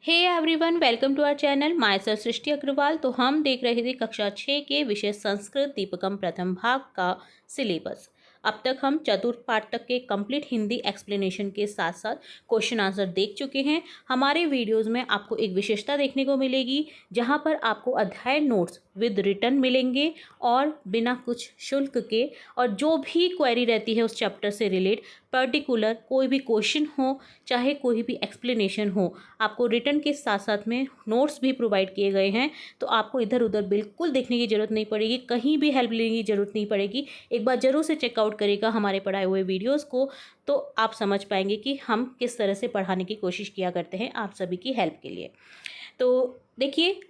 Hey everyone, welcome to our channel. Myself Srishti Agarwal. तो हम देख रहे थे कक्षा 6 के विषय संस्कृत दीपकम प्रथम भाग का सिलेबस। अब तक हम चतुर्थ पाठ तक के कंप्लीट हिंदी एक्सप्लेनेशन के साथ साथ क्वेश्चन आंसर देख चुके हैं। हमारे वीडियोस में आपको एक विशेषता देखने को मिलेगी जहां पर आपको अध्याय नोट्स विद रिटर्न मिलेंगे और बिना कुछ शुल्क के, और जो भी क्वेरी रहती है उस चैप्टर से रिलेट पर्टिकुलर कोई भी क्वेश्चन हो चाहे कोई भी एक्सप्लेनेशन हो, आपको रिटर्न के साथ साथ में नोट्स भी प्रोवाइड किए गए हैं। तो आपको इधर उधर बिल्कुल देखने की ज़रूरत नहीं पड़ेगी, कहीं भी हेल्प लेने की ज़रूरत नहीं पड़ेगी। एक बार ज़रूर से चेकआउट करेगा हमारे पढ़ाए हुए वीडियोज़ को, तो आप समझ पाएंगे कि हम किस तरह से पढ़ाने की कोशिश किया करते हैं आप सभी की हेल्प के लिए। तो देखिए,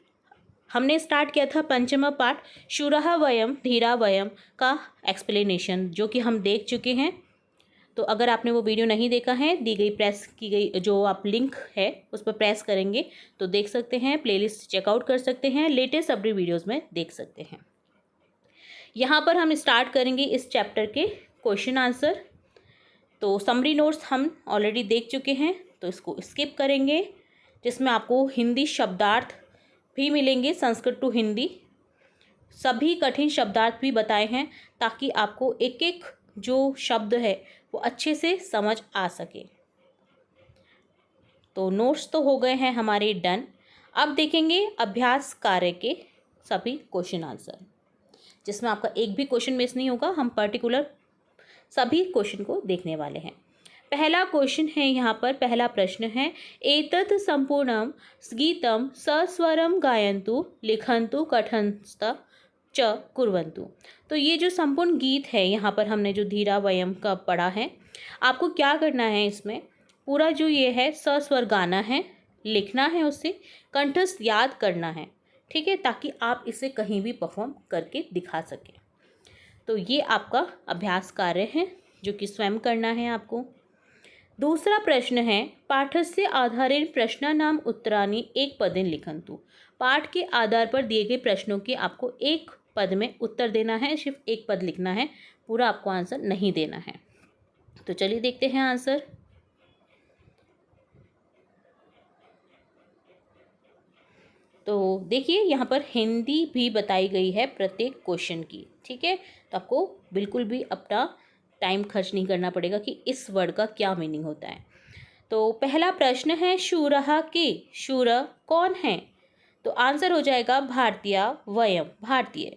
हमने स्टार्ट किया था पंचम पाठ शूरः वयम धीरा वयम का एक्सप्लेनेशन, जो कि हम देख चुके हैं। तो अगर आपने वो वीडियो नहीं देखा है, दी गई प्रेस की गई जो आप लिंक है उस पर प्रेस करेंगे तो देख सकते हैं, प्लेलिस्ट चेकआउट कर सकते हैं, लेटेस्ट अपडेट वीडियोस में देख सकते हैं। यहाँ पर हम स्टार्ट करेंगे इस चैप्टर के क्वेश्चन आंसर। तो समरी नोट्स हम ऑलरेडी देख चुके हैं, तो इसको स्किप करेंगे, जिसमें आपको हिंदी शब्दार्थ भी मिलेंगे, संस्कृत टू हिंदी सभी कठिन शब्दार्थ भी बताए हैं, ताकि आपको एक एक जो शब्द है वो अच्छे से समझ आ सके। तो नोट्स तो हो गए हैं हमारे डन। अब देखेंगे अभ्यास कार्य के सभी क्वेश्चन आंसर, जिसमें आपका एक भी क्वेश्चन मिस नहीं होगा। हम पर्टिकुलर सभी क्वेश्चन को देखने वाले हैं। पहला क्वेश्चन है यहाँ पर, पहला प्रश्न है एतत् संपूर्णम गीतम सस्वरम गायन्तु लिखन्तु कथनस्त च कुर्वन्तु। तो ये जो संपूर्ण गीत है यहाँ पर हमने जो धीरा वयम का पढ़ा है, आपको क्या करना है, इसमें पूरा जो ये है सस्वर गाना है, लिखना है, उससे कंठस्थ याद करना है, ठीक है, ताकि आप इसे कहीं भी परफॉर्म करके दिखा सकें। तो ये आपका अभ्यास कार्य है जो कि स्वयं करना है आपको। दूसरा प्रश्न है पाठस्य आधारेण प्रश्नानाम उत्तराणि एक पदेन लिखन्तु। पाठ के आधार पर दिए गए प्रश्नों के आपको एक पद में उत्तर देना है, सिर्फ एक पद लिखना है, पूरा आपको आंसर नहीं देना है। तो चलिए देखते हैं आंसर। तो देखिए, यहाँ पर हिंदी भी बताई गई है प्रत्येक क्वेश्चन की, ठीक है, तो आपको बिल्कुल भी अपना टाइम खर्च नहीं करना पड़ेगा कि इस वर्ड का क्या मीनिंग होता है। तो पहला प्रश्न है शूरः के, शूर कौन है? तो आंसर हो जाएगा भारतीय वयम, भारतीय।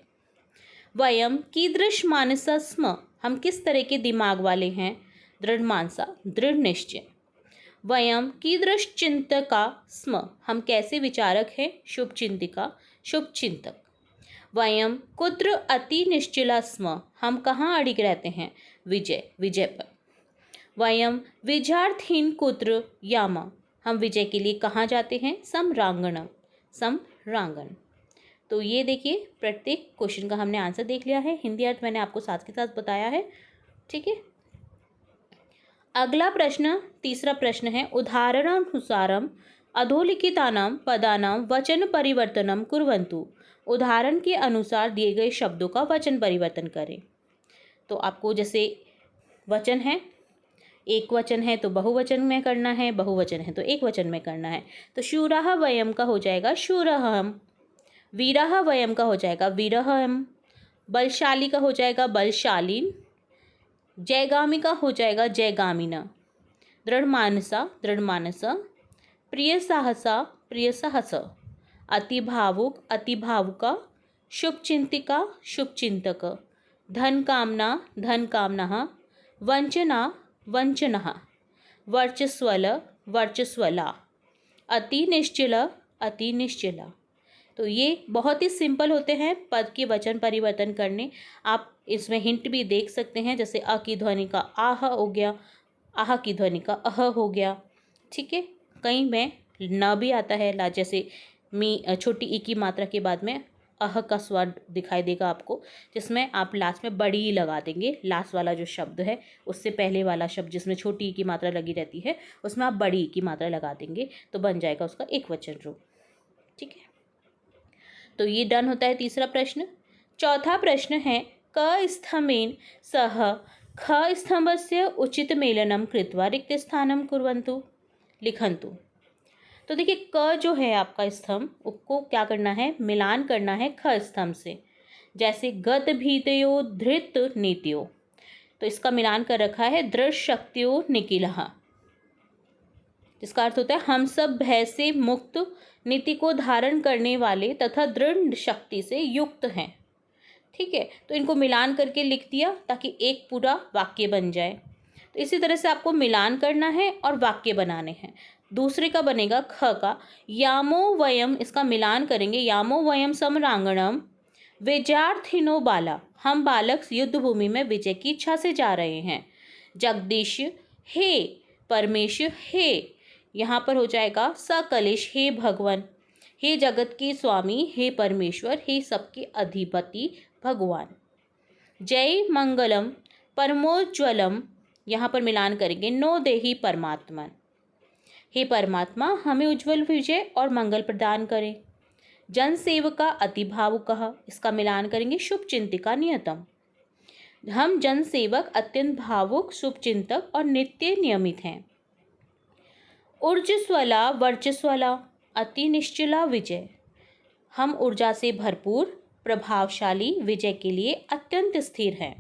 वयम कीदृश मानसा स्म, हम किस तरह के दिमाग वाले हैं? दृढ़ मानसा, दृढ़ निश्चय। वयम कीदृश चिंतका स्म, हम कैसे विचारक हैं? शुभ चिंतिका, शुभ चिंतक। वयम कुत्र अति निश्चला स्म, हम कहाँ अड़िग रहते हैं? विजय, विजय पर। वयम विजयार्थीन कुत्र याम, हम विजय के लिए कहाँ जाते हैं? समरांगणम, समरांगण। तो ये देखिए, प्रत्येक क्वेश्चन का हमने आंसर देख लिया है, हिंदी अर्थ मैंने आपको साथ के साथ बताया है, ठीक है। अगला प्रश्न, तीसरा प्रश्न है उदाहरणानुसारम अधोलिखितानां पदानां वचन परिवर्तनम कुर्वन्तु। उदाहरण के अनुसार दिए गए शब्दों का वचन परिवर्तन करें। तो आपको जैसे वचन है, एक वचन है तो बहुवचन में करना है, बहुवचन है तो एक वचन में करना है। तो शूरः वयम का हो जाएगा शूरहम, वीरः वयम का हो जाएगा वीरहम, बलशाली का हो जाएगा बलशालीन, जयगामी का हो जाएगा जयगामिना, दृढ़ मानसा दृढ़ मानस, प्रिय साहसा प्रिय साहस, अति भावुक अति भावुका, शुभ चिंतिका शुभ चिंतक, धन कामना धन कामना, वंचना वंचनः, वर्चस्वल वर्चस्वला, अति निश्चल अति निश्चला। तो ये बहुत ही सिंपल होते हैं पद के वचन परिवर्तन करने। आप इसमें हिंट भी देख सकते हैं, जैसे अ की ध्वनि का आह हो गया, आह की ध्वनि का अह हो गया, ठीक है। कहीं में न भी आता है, ला जैसे मी छोटी ई की मात्रा के बाद में अह का स्वर दिखाई देगा आपको, जिसमें आप लास्ट में बड़ी ई लगा देंगे। लास्ट वाला जो शब्द है उससे पहले वाला शब्द जिसमें छोटी ई की मात्रा लगी रहती है, उसमें आप बड़ी ई की मात्रा लगा देंगे, तो बन जाएगा उसका एक वचन रूप, ठीक है। तो ये डन होता है तीसरा प्रश्न। चौथा प्रश्न है क स्तंभेन सह ख स्तंभस्य उचित मेलनम कृत्वा रिक्त स्थानं कुर्वन्तु लिखन्तु। तो देखिए क जो है आपका स्तंभ, उसको क्या करना है, मिलान करना है ख स्तंभ से। जैसे गत भीतयो धृत नीतियो, तो इसका मिलान कर रखा है दृढ़ शक्तियो निकिलः, जिसका अर्थ होता है हम सब भय से मुक्त, नीति को धारण करने वाले तथा दृढ़ शक्ति से युक्त हैं। ठीक है, तो इनको मिलान करके लिख दिया ताकि एक पूरा वाक्य बन जाए। तो इसी तरह से आपको मिलान करना है और वाक्य बनाने हैं। दूसरे का बनेगा ख का, यामो वयम, इसका मिलान करेंगे, यामो वयम समरांगणम विजयार्थिनो बाला, हम बालक युद्ध भूमि में विजय की इच्छा से जा रहे हैं। जगदीश, हे परमेश, हे, यहाँ पर हो जाएगा सकलेश, हे भगवान, हे जगत के स्वामी, हे परमेश्वर, हे सबके अधिपति भगवान। जय मंगलम परमोज्वलम, यहाँ पर मिलान करेंगे नो देहि परमात्मन, हे परमात्मा हमें उज्ज्वल विजय और मंगल प्रदान करें। जन सेवका अति भावुकः, इसका मिलान करेंगे शुभ चिंतिका नियतम, हम जन सेवक अत्यंत भावुक, शुभ चिंतक और नित्य नियमित हैं। ऊर्जस्वला वर्चस्वला अति निश्चला विजय, हम ऊर्जा से भरपूर, प्रभावशाली, विजय के लिए अत्यंत स्थिर हैं।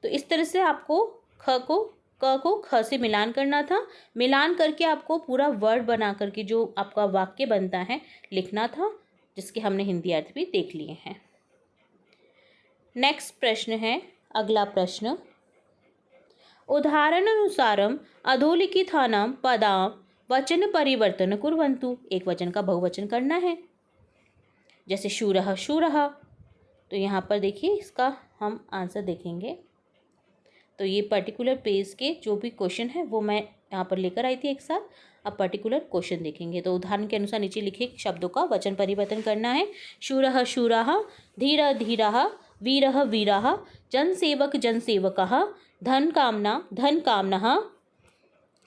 तो इस तरह से आपको ख को क को ख से मिलान करना था। मिलान करके आपको पूरा वर्ड बना करके जो आपका वाक्य बनता है लिखना था, जिसके हमने हिंदी अर्थ भी देख लिए हैं। नेक्स्ट प्रश्न है, अगला प्रश्न, उदाहरण अनुसारम अधोलिखितानां पदां वचन परिवर्तन कुर्वन्तु, एक वचन का बहुवचन करना है। जैसे शूरः शूरः, तो यहाँ पर देखिए इसका हम आंसर देखेंगे। तो ये पर्टिकुलर पेज के जो भी क्वेश्चन है वो मैं यहाँ पर लेकर आई थी एक साथ। अब पर्टिकुलर क्वेश्चन देखेंगे। तो उदाहरण के अनुसार नीचे लिखे शब्दों का वचन परिवर्तन करना है। शूरः शूरः, धीरः धीरः, वीरः वीरः, जनसेवक जनसेवकः, धन कामना धन कामनः,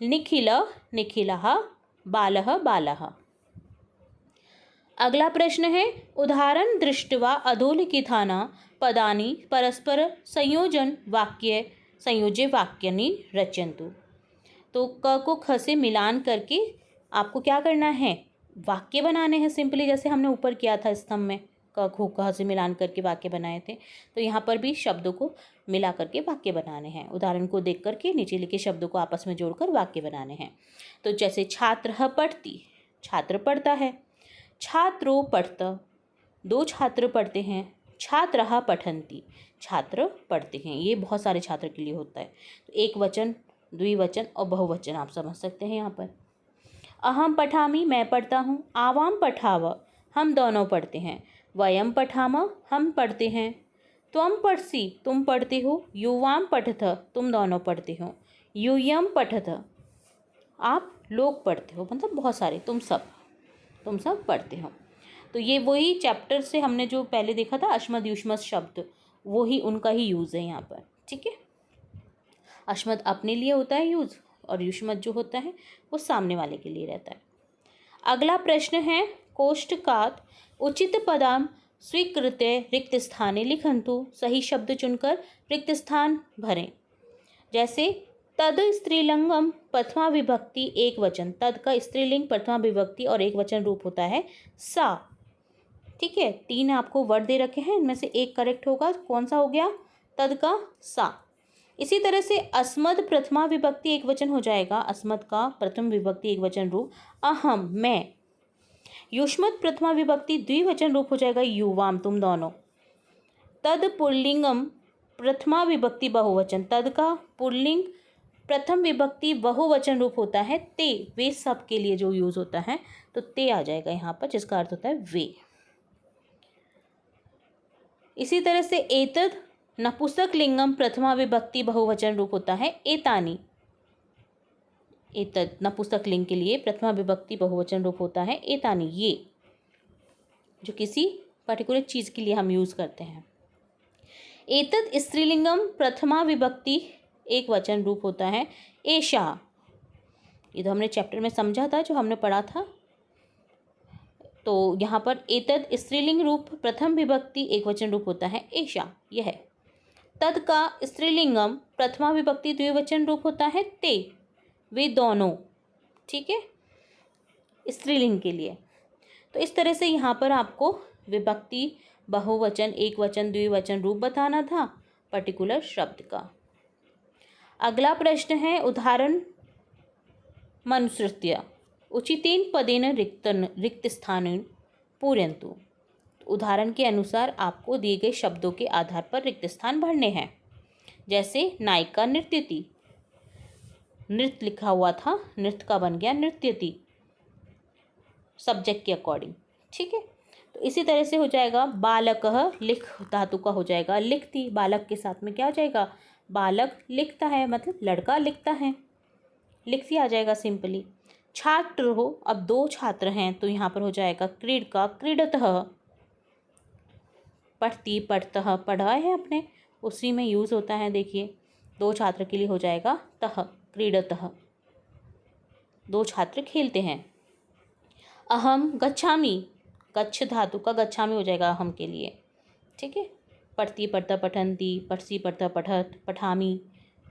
निखिलः निखिलः, बालः बालः। अगला प्रश्न है, उदाहरण दृष्ट्वा अधोलिखितानां पदानि परस्पर संयोजन वाक्य संयोज्य वाक्यानि रचयन्तु। तो क को ख से मिलान करके आपको क्या करना है, वाक्य बनाने हैं सिंपली, जैसे हमने ऊपर किया था स्तंभ में क को ख से मिलान करके वाक्य बनाए थे। तो यहाँ पर भी शब्दों को मिला करके वाक्य बनाने हैं। उदाहरण को देख करके नीचे लिखे शब्दों को आपस में जोड़कर वाक्य बनाने हैं। तो जैसे छात्रः पठति, छात्र पढ़ता है। छात्रो पठत, दो छात्र पढ़ते हैं। छात्रः पठन्ति, छात्र पढ़ते हैं। ये बहुत सारे छात्र के लिए होता है। तो एक वचन, द्विवचन और बहुवचन आप समझ सकते हैं यहाँ पर। अहम पठामि, मैं पढ़ता हूँ। आवाम पठाव, हम दोनों पढ़ते हैं। वयम पठामः, हम पढ़ते हैं। त्वम पठसि, तुम पढ़ते हो। युवाम पठथ, तुम दोनों पढ़ते हो। यूयम पठथ, आप लोग पढ़ते हो, मतलब बहुत सारे, तुम सब पढ़ते हो। तो ये वही चैप्टर से हमने जो पहले देखा था अश्मद युष्मद शब्द, वही उनका ही यूज़ है यहाँ पर। ठीक है, अश्मद अपने लिए होता है यूज़ और युष्मद जो होता है वो सामने वाले के लिए रहता है। अगला प्रश्न है, कोष्टकात् उचित पदां स्वीकृत्य रिक्त स्थाने लिखन्तु, सही शब्द चुनकर रिक्त स्थान भरें। जैसे तद स्त्रीलिंगम प्रथमा विभक्ति एक वचन, तद का स्त्रीलिंग प्रथमा विभक्ति और एक वचन रूप होता है सा। ठीक है, 3 आपको वर्ड दे रखे हैं, इनमें से एक करेक्ट होगा। कौन सा हो गया, तद का सा। इसी तरह से अस्मद प्रथमा विभक्ति एक वचन हो जाएगा, अस्मद का प्रथम विभक्ति एक वचन रूप अहम, मैं। युष्मद प्रथमा विभक्ति द्विवचन रूप हो जाएगा युवाम, तुम दोनों। तद पुल्लिंगम प्रथमा विभक्ति बहुवचन, तद का पुल्लिंग प्रथम विभक्ति बहुवचन रूप होता है ते, वे सब के लिए जो यूज होता है, तो ते आ जाएगा यहाँ पर, जिसका अर्थ होता है वे। इसी तरह से एतद नपुंसक लिंगम प्रथमा विभक्ति बहुवचन रूप होता है एतानी, एतद नपुंसक लिंग के लिए प्रथमा विभक्ति बहुवचन रूप होता है एतानी, ये जो किसी पर्टिकुलर चीज़ के लिए हम यूज़ करते हैं। एतद स्त्रीलिंगम प्रथमा विभक्ति एक वचन रूप होता है एषा, ये तो हमने चैप्टर में समझा था, जो हमने पढ़ा था। तो यहाँ पर एतद स्त्रीलिंग रूप प्रथम विभक्ति एक वचन रूप होता है एषा, यह। तद का स्त्रीलिंगम प्रथमा विभक्ति द्विवचन रूप होता है ते, वे दोनों। ठीक है, स्त्रीलिंग के लिए। तो इस तरह से यहाँ पर आपको विभक्ति, बहुवचन, एकवचन, द्विवचन रूप बताना था पर्टिकुलर शब्द का। अगला प्रश्न है उदाहरण मनुसृत्य उचितेन पदेन रिक्तस्थानं पूरयन्तु। उदाहरण के अनुसार आपको दिए गए शब्दों के आधार पर रिक्त स्थान भरने हैं। जैसे नायिका नृत्यति, नृत्य लिखा हुआ था, नृत्य का बन गया नृत्यति सब्जेक्ट के अकॉर्डिंग। ठीक है, तो इसी तरह से हो जाएगा बालकः, लिख धातु का हो जाएगा लिखती, बालक के साथ में क्या हो जाएगा, बालक लिखता है, मतलब लड़का लिखता है, लिखती आ जाएगा सिंपली। छात्र हो, अब दो छात्र हैं तो यहाँ पर हो जाएगा क्रीडका क्रीडतः, पढ़ती पढ़तः, पढ़ा है अपने, उसी में यूज़ होता है। देखिए दो छात्र के लिए हो जाएगा तः क्रीडतः, दो छात्र खेलते हैं। अहम गच्छामि, गच्छ धातु का गच्छामि हो जाएगा अहम के लिए। ठीक है, पढ़ती पढ़ता पठन्ति, पढ़सी पढ़ता पठत, पठामि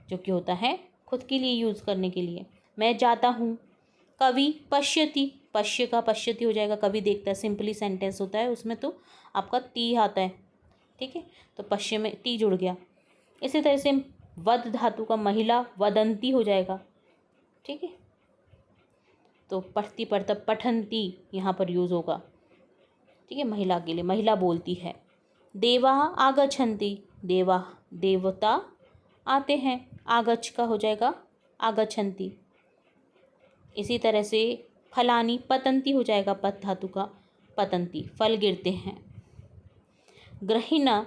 जो कि होता है खुद के लिए यूज़ करने के लिए। मैं जाता हूँ। कवि पश्यति, पश्य का पश्यति हो जाएगा, कवि देखता है, सिंपली सेंटेंस होता है उसमें तो आपका ती आता है। ठीक है, तो पश्य में ती जुड़ गया। इसी तरह से वद धातु का महिला वदंती हो जाएगा। ठीक है, तो पढ़ती पढ़ता पठन्ति यहाँ पर यूज़ होगा। ठीक है, महिला के लिए, महिला बोलती है। देवा आगच्छन्ति, देवा देवता आते हैं, आगच्छ का हो जाएगा आगच्छन्ति। इसी तरह से फलानी पतंती हो जाएगा, पत धातु का पतंती, फल गिरते हैं। ग्रहिणा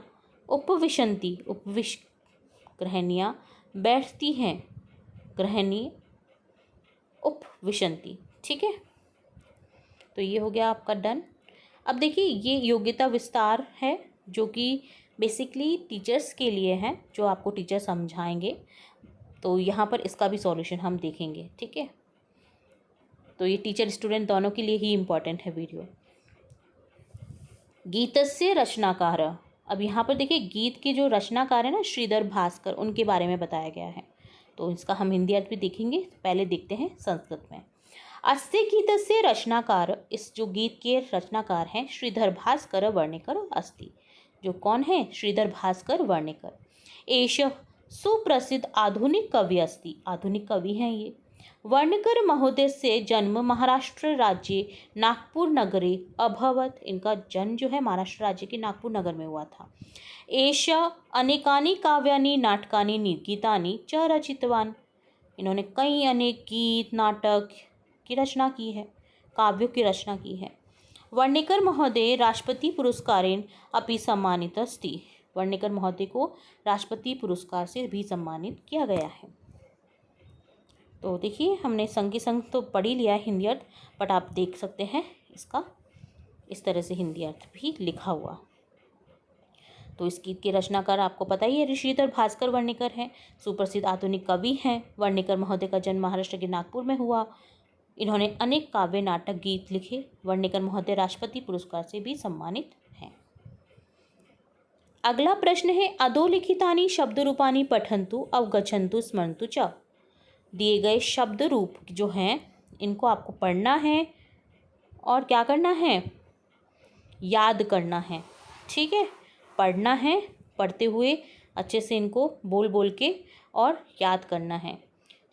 उपविशन्ति, उपविश ग्रहणियाँ बैठती हैं, ग्रहणी उपविशन्ति। ठीक है, तो ये हो गया आपका डन। अब देखिए ये योग्यता विस्तार है जो कि बेसिकली टीचर्स के लिए है, जो आपको टीचर समझाएंगे। तो यहाँ पर इसका भी सॉल्यूशन हम देखेंगे। ठीक है, तो ये टीचर स्टूडेंट दोनों के लिए ही इम्पॉर्टेंट है वीडियो। गीतस्य रचनाकार, अब यहाँ पर देखिए गीत के जो रचनाकार है ना श्रीधर भास्कर, उनके बारे में बताया गया है। तो इसका हम हिंदी अर्थ भी देखेंगे, पहले देखते हैं संस्कृत में। अस्य गीतस्य रचनाकार, इस जो गीत के रचनाकार हैं श्रीधर भास्कर वर्णिकर अस्ति। जो कौन है, श्रीधर भास्कर वर्णिकर। एष सुप्रसिद्ध आधुनिक कवि अस्ति, आधुनिक कवि हैं ये। वर्णिकर महोदय से जन्म महाराष्ट्र राज्य नागपुर नगरे अभवत, इनका जन्म जो है महाराष्ट्र राज्य के नागपुर नगर में हुआ था। एष अनेकानि काव्यानि नाटकानि गीतानि च रचितवान, इन्होंने कई अनेक गीत नाटक की रचना की है, काव्यों की रचना की है। वर्णिकर महोदय राष्ट्रपति पुरस्कारेण अपि सम्मानित अस्ति, वर्णिकर महोदय को राष्ट्रपति पुरस्कार से भी सम्मानित किया गया है। तो देखिए हमने संग संग तो पढ़ ही लिया है हिंदी अर्थ, बट आप देख सकते हैं इसका इस तरह से हिंदी अर्थ भी लिखा हुआ। तो इस गीत के रचनाकार आपको पता ही है श्रीधर भास्कर वर्णिकर हैं, सुप्रसिद्ध आधुनिक कवि हैं। वर्णिकर महोदय का जन्म महाराष्ट्र के नागपुर में हुआ। इन्होंने अनेक काव्य नाटक गीत लिखे। वर्णिकर महोदय राष्ट्रपति पुरस्कार से भी सम्मानित हैं। अगला प्रश्न है अधोलिखितानि शब्द रूपानि पठन्तु अवगच्छन्तु स्मरन्तु च। दिए गए शब्द रूप जो हैं इनको आपको पढ़ना है और क्या करना है, याद करना है। ठीक है, पढ़ना है, पढ़ते हुए अच्छे से इनको बोल बोल के और याद करना है।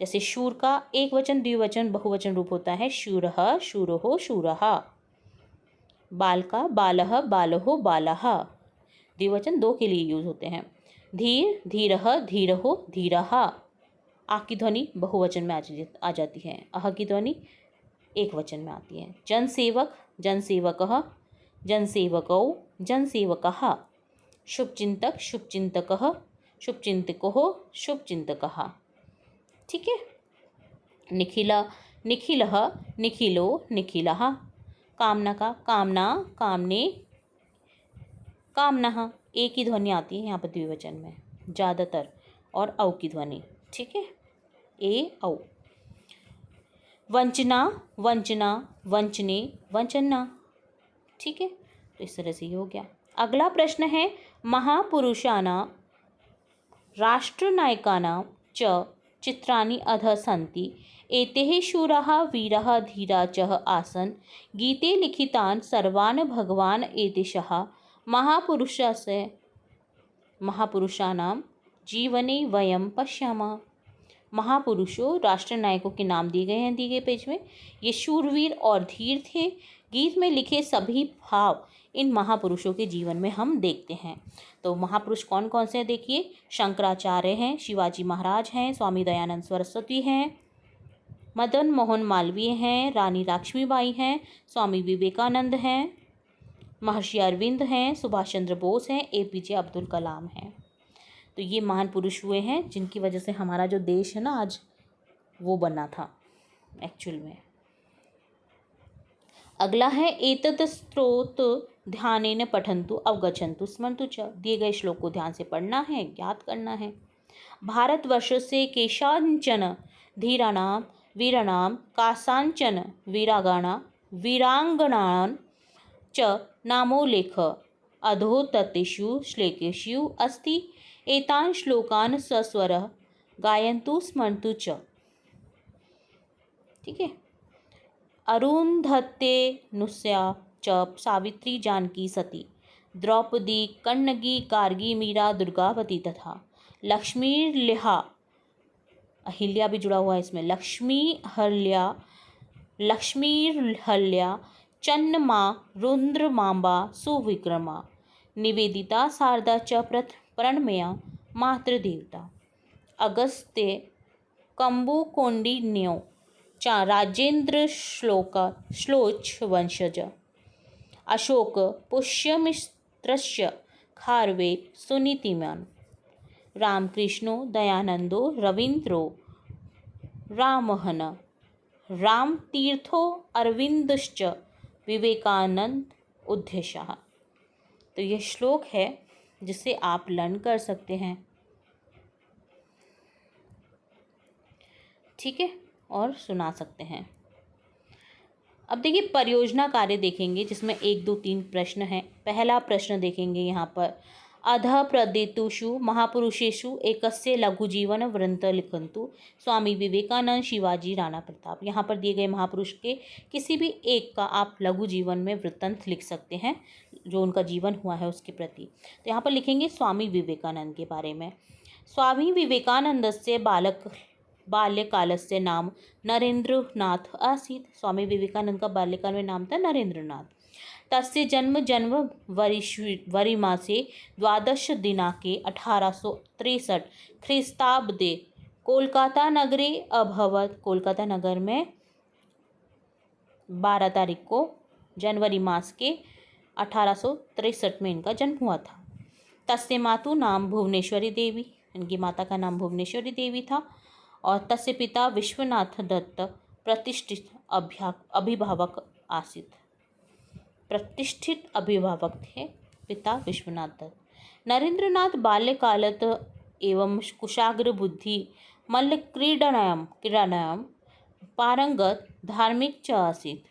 जैसे शूर का एक वचन द्विवचन बहुवचन रूप होता है शूरः शूरोः शूरः। बाल का बालः बालहो बालः, द्विवचन दो के लिए यूज होते हैं। धीर धीरः धीरहो धीरः। आ की ध्वनि बहुवचन में आ जाती है, अह की ध्वनि एक वचन में आती है। जनसेवक जनसेवकः जनसेवकौ जनसेवकः। शुभचिंतक शुभचिंतकः शुभचिंतकोः शुभचिंतकः। ठीक है, निखिला निखिलः निखिलो निखिलः। कामना का कामना कामने कामनः। एक ही ध्वनि आती है यहाँ पर द्विवचन में ज़्यादातर, और औ की ध्वनि। ठीक है, ए औ। वंचना वंचना वंचने वंचना। ठीक है, तो इस तरह से ये हो गया। अगला प्रश्न है महापुरुषाणां राष्ट्रनायकानां च चित्राणि अधः सन्ति। एते शूराः वीराः धीरा च आसन्। गीते लिखितान् सर्वान् भगवान् एतेषः महापुरुषाणां जीवने वयं पश्यामः। महापुरुषों, राष्ट्र नायकों के नाम दिए गए हैं दिए गए पेज में। ये शूरवीर और धीर थे। गीत में लिखे सभी भाव इन महापुरुषों के जीवन में हम देखते हैं। तो महापुरुष कौन कौन से हैं देखिए। शंकराचार्य हैं, शिवाजी महाराज हैं, स्वामी दयानंद सरस्वती हैं, मदन मोहन मालवीय हैं, रानी लक्ष्मीबाई हैं, स्वामी विवेकानंद हैं, महर्षि अरविंद हैं, सुभाष चंद्र बोस हैं, APJ अब्दुल कलाम हैं। तो ये महान पुरुष हुए हैं जिनकी वजह से हमारा जो देश है ना आज वो बना था एक्चुअल में। अगला है एतत् स्त्रोत ध्यानेन पठन्तु अवगच्छन्तु स्मरन्तु च। दिए गए श्लोक को ध्यान से पढ़ना है, याद करना है। भारतवर्ष से केषाञ्चन धीराणां वीराणां कासाञ्चन वीरांगनान् च नामोल्लेख अधोततेषु श्लोकेषु अस्ति। एतान् श्लोकान् सस्वरः गायन्तु स्मरन्तु च। ठीक है। अरुन्धतेनुसया च सावित्री जानकी सती द्रौपदी कन्नगी गार्गी मीरा दुर्गावती तथा लक्ष्मीर्हल्या, अहिल्या भी जुड़ा हुआ है इसमें, लक्ष्मीर्हल्या चन्नमा रुद्रमांबा सुविक्रमा निवेदिता शारदा च प्रणमया मातृदेवता। अगस्त्य कंबुकोंडिन्यो च राजेंद्र श्लोच वंशज अशोक पुष्यमित्रस्य खारवे सुनीतिमान रामकृष्णो दयानंदो रवींद्रो रामहन रामतीर्थो अरविंदश्च विवेकानंद उद्देश्य। तो यह श्लोक है जिसे आप लर्न कर सकते हैं। ठीक है, और सुना सकते हैं। अब देखिए परियोजना कार्य देखेंगे जिसमें 1, 2, 3 प्रश्न हैं। पहला प्रश्न देखेंगे यहाँ पर, अधः प्रदत्तेषु महापुरुषेषु एकस्य लघुजीवन वृत्त लिखन्तु। स्वामी विवेकानंद, शिवाजी, राणा प्रताप। यहाँ पर दिए गए महापुरुष के किसी भी एक का आप लघु जीवन में वृत्तांत लिख सकते हैं जो उनका जीवन हुआ है उसके प्रति। तो यहाँ पर लिखेंगे स्वामी विवेकानंद के बारे में। स्वामी विवेकानंदस्य बाल्यकालस्य नाम नरेंद्रनाथ आसीत्। स्वामी विवेकानंद का बाल्यकाल में नाम था नरेंद्रनाथ। तस्य जन्म वरिमासे 12 दिनांके 1863 ख्रीस्ताब्दे कोलकाता नगरे अभवत्। कोलकाता नगर में 12 तारीख को जनवरी मास के 1863 में इनका जन्म हुआ था। तस्य मातु नाम भुवनेश्वरी देवी, इनकी माता का नाम भुवनेश्वरी देवी था। और तस्य पिता विश्वनाथ दत्त प्रतिष्ठित अभिभावक आसीत्। प्रतिष्ठित अभिभावक थे पिता विश्वनाथ दत्त। नरेंद्रनाथ बाल्यकालत एवं कुशाग्र बुद्धि मल्लक्रीडायां पारंगत धार्मिक च आसीत्।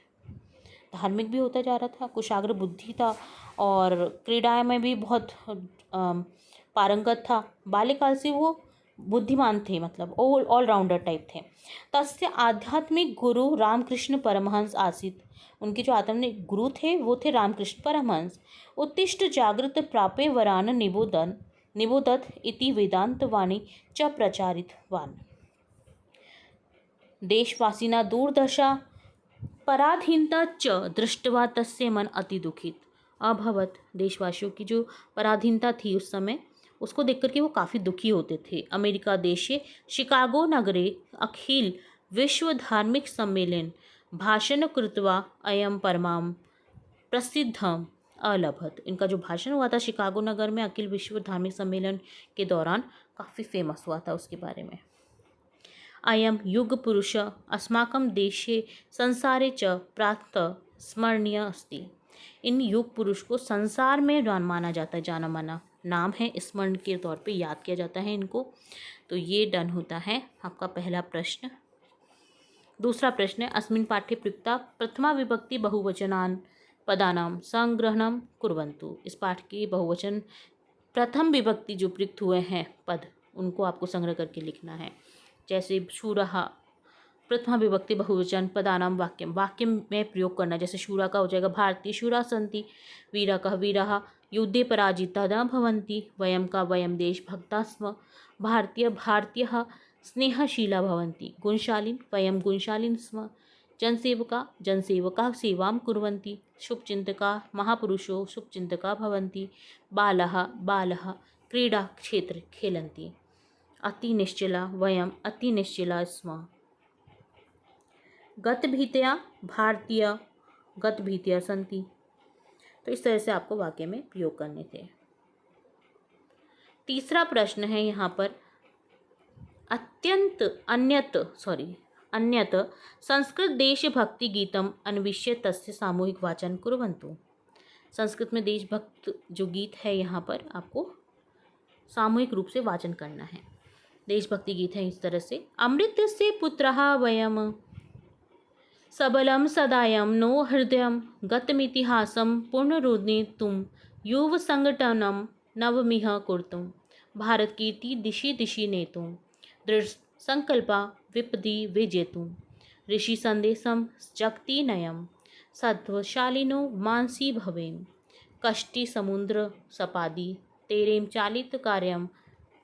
धार्मिक भी होता जा रहा था, कुशाग्र बुद्धि था और क्रीड़ा में भी बहुत पारंगत था। बाल्यकाल से वो बुद्धिमान थे, मतलब ऑलराउंडर टाइप थे। तस्य आध्यात्मिक गुरु रामकृष्ण परमहंस आसीत्। उनके जो आध्यात्मिक गुरु थे वो थे रामकृष्ण परमहंस। उत्तिष्ठ जागृत प्रापे वरान निबोधत इति वेदांतवाणी च प्रचारितवान्। देशवासिना दुर्दशा पराधीनता च दृष्ट्वा तस्य मन अति दुखित अभवत्। देशवासियों की जो पराधीनता थी उस समय उसको देख करके वो काफ़ी दुखी होते थे। अमेरिका देशे शिकागो नगरे अखिल विश्व धार्मिक सम्मेलन भाषण कृत्वा अयम परमां प्रसिद्धम अलभत। इनका जो भाषण हुआ था शिकागो नगर में अखिल विश्व धार्मिक सम्मेलन के दौरान काफ़ी फेमस हुआ था उसके बारे में। अयम युग पुरुष अस्माकं देशे संसारे च प्रातः स्मरणीय अस्ति। इन युग पुरुष को संसार में माना जाता है, जाना माना नाम है, स्मरण के तौर पे याद किया जाता है इनको। तो ये डन होता है आपका पहला प्रश्न। दूसरा प्रश्न है, अस्मिन् पाठ्ये प्रयुक्ता प्रथमा विभक्ति बहुवचनान् पदानां संग्रहणं कुर्वन्तु। इस पाठ की बहुवचन प्रथम विभक्ति जो प्रयुक्त हुए हैं पद उनको आपको संग्रह करके लिखना है। जैसे शूरः प्रथमा विभक्ति बहुवचन पदानाम वाक्यम, वाक्य में प्रयोग करना, जैसे शूरा का हो जाएगा भारतीय शूरा सन्ति, वीरा का वीराः युद्धे पराजिता न भवन्ति, वयम का वयम देशभक्ता स्म, भारतीय भारतीयः स्नेहशीला भवन्ति, गुणशालीन वयम गुणशालीन स्म, जनसेवका जनसेवका सेवां कुर्वन्ति, शुभचिन्तका महापुरुषो शुभचिन्तका भवन्ति, बालः बालः क्रीडा क्षेत्र खेलन्ति, अतिनिश्चला वयम अतिनिश्चला स्म, गतभीतया भारतीय गतभीतया सन्ति। तो इस तरह से आपको वाक्य में प्रयोग करने थे। तीसरा प्रश्न है यहाँ पर अन्यत संस्कृत देशभक्ति गीतम अन्विष्य तस्य सामूहिक वाचन कुर्वन्तु। संस्कृत में देशभक्त जो गीत है यहाँ पर आपको सामूहिक रूप से वाचन करना है। देशभक्ति गीत है इस तरह से, अमृतस्य पुत्रः वयम् सबलं सदायं नो हृदयं गतमितिहासं पुनरुद्धेतुं युवसङ्घटनं नवमिह कर्तुं भारत कीर्ति दिशि दिशि नेतुं दृढ़ संकल्पा विपदि विजेतुं ऋषि संदेशं जगति नयं सत्वशालिनो मानसी भवेम कष्टि समुद्र सपादि तेरेम चालित कार्यम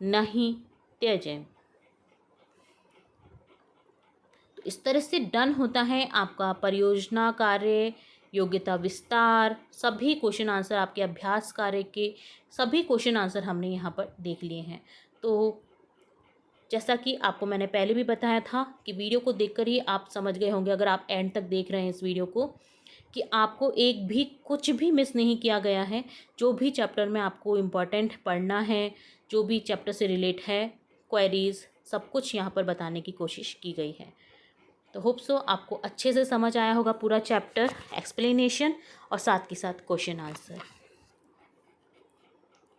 नहीं त्यजेम। इस तरह से डन होता है आपका परियोजना कार्य, योग्यता विस्तार, सभी क्वेश्चन आंसर आपके अभ्यास कार्य के सभी क्वेश्चन आंसर हमने यहाँ पर देख लिए हैं। तो जैसा कि आपको मैंने पहले भी बताया था कि वीडियो को देखकर ही आप समझ गए होंगे, अगर आप एंड तक देख रहे हैं इस वीडियो को, कि आपको एक भी कुछ भी मिस नहीं किया गया है। जो भी चैप्टर में आपको इम्पॉर्टेंट पढ़ना है, जो भी चैप्टर से रिलेट है, क्वेरीज, सब कुछ यहाँ पर बताने की कोशिश की गई है। तो होप सो आपको अच्छे से समझ आया होगा पूरा चैप्टर, एक्सप्लेनेशन और साथ के साथ क्वेश्चन आंसर।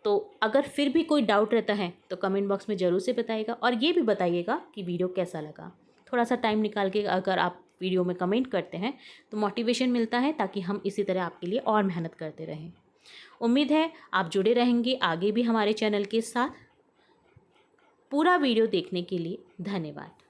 तो अगर फिर भी कोई डाउट रहता है तो कमेंट बॉक्स में ज़रूर से बताइएगा, और ये भी बताइएगा कि वीडियो कैसा लगा। थोड़ा सा टाइम निकाल के अगर आप वीडियो में कमेंट करते हैं तो मोटिवेशन मिलता है, ताकि हम इसी तरह आपके लिए और मेहनत करते रहें। उम्मीद है आप जुड़े रहेंगे आगे भी हमारे चैनल के साथ। पूरा वीडियो देखने के लिए धन्यवाद।